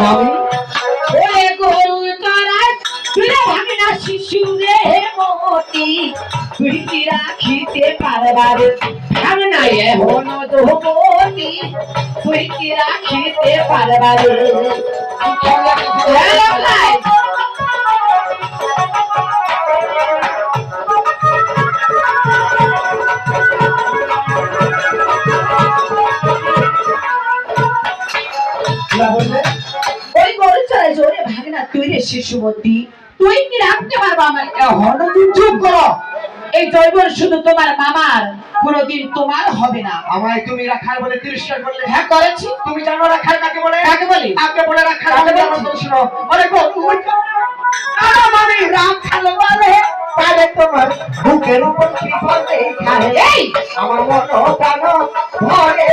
মামি ওরে গরু তারাই তুই ভাগে না শিশু রে মতি তুই কি রাখিতে পারবারে ভাগ না এ হন দোমতি তুই কি রাখিতে পারবারে ওই গরু চড়াই জোরে ভাগে না তুই রে শিশুমতি তুই কি রাখতে পারবো আমার হন চুপ করো এই জৈবন শুধু তোমার মামার কোনদিন তোমার হবে না। আমায় তুমি রাখাল বলে তিরস্কার করলে। হ্যাঁ করেছি। তুমি জানো রাখাল কাকে বলে? কাকে বলি? আগে বলে রাখাল কাকে বলে? শুনো আরে গরু আমি রাখাল বলে তারে তোমার বুকের উপর কি বলে খায় এই আমার মন প্রাণ ভরে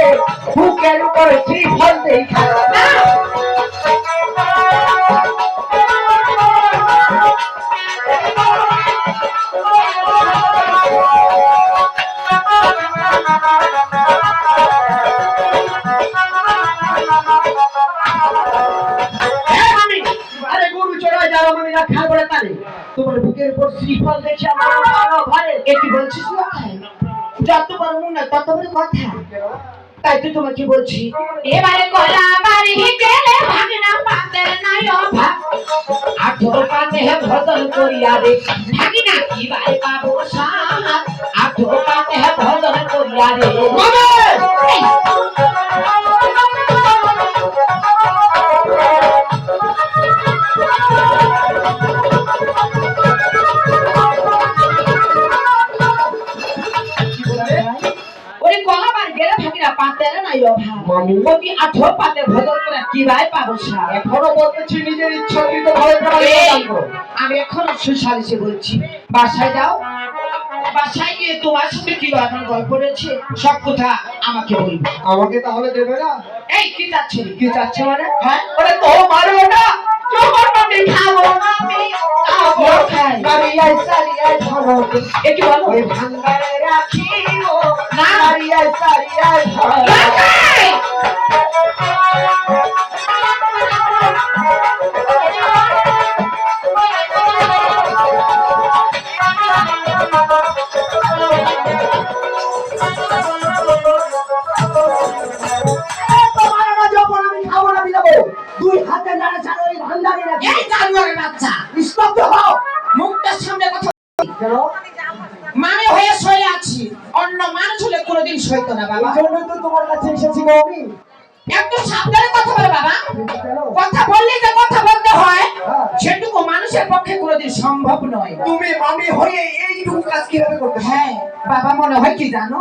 বুকের উপর কি বলে খায় না আরে গরু চড়াই যাও আমি রাখাল বলে তারে তোমার বুকের উপর শ্রীফল দেখে আমার প্রাণ ভরে। এ কি বলছিস না যত বড় মুখ না তত বড় কথা তাই তো তোমাকে বলছি এবারে কলা বাড়ি গেলে ভাগনা পাতের নাই অভাব আঠো পাতে ভজন করিয়া রে ভাগনা কি বাই পাবো সাত আঠো পাতে ভজন করিয়া রে ওরে কলা বাড়ি গেলে ভাগনা পাতের নাই অভাব অতি আঠো পাতে ভজন করে কি বাই পাবো সাত এখনো বলতেছি নিজের ইচ্ছাকৃত ভাবে আমি এখন সুসালিসে বলছি বাসায় যাও বাসায় গিয়ে তোমার সাথে কি এখন গল্প রয়েছে সব কথা আমাকে বলবে। আমাকে তাহলে দেবে না? এই কি চাচ্ছে কি চাচ্ছে মানে? হ্যাঁ ওরে তো মারো না তোমার মনে খাবো আমি খাবো খাই সারিয়ায় সারিয়ায় ধরো এ কি বলো ওই ভাঙ্গারে রাখিও না সারিয়ায় সারিয়ায় ধরো রাখাই! দুই হাতে নাড়া চাড়ো ওই ভাঙ্গারে রাখি এই জানোয়ারের বাচ্চা স্তব্ধ হও মুখটার সামনে কথা কেন? মানে হয়ে শুয়ে আছি অন্য মানুষ হলে কোনোদিন সইতো না বাবা এই জন্যই তো তোমার কাছে এসেছি গো আমি। একটু সাবধানে কথা বলে বাবা কেন? কথা বললে যে কথা বলতে হয় সেটুকু মানুষের পক্ষে কোনোদিন সম্ভব নয়। তুমি মামি হয়ে এইটুকু কাজ কিভাবে করতে? হ্যাঁ বাবা মনে হয় কি জানো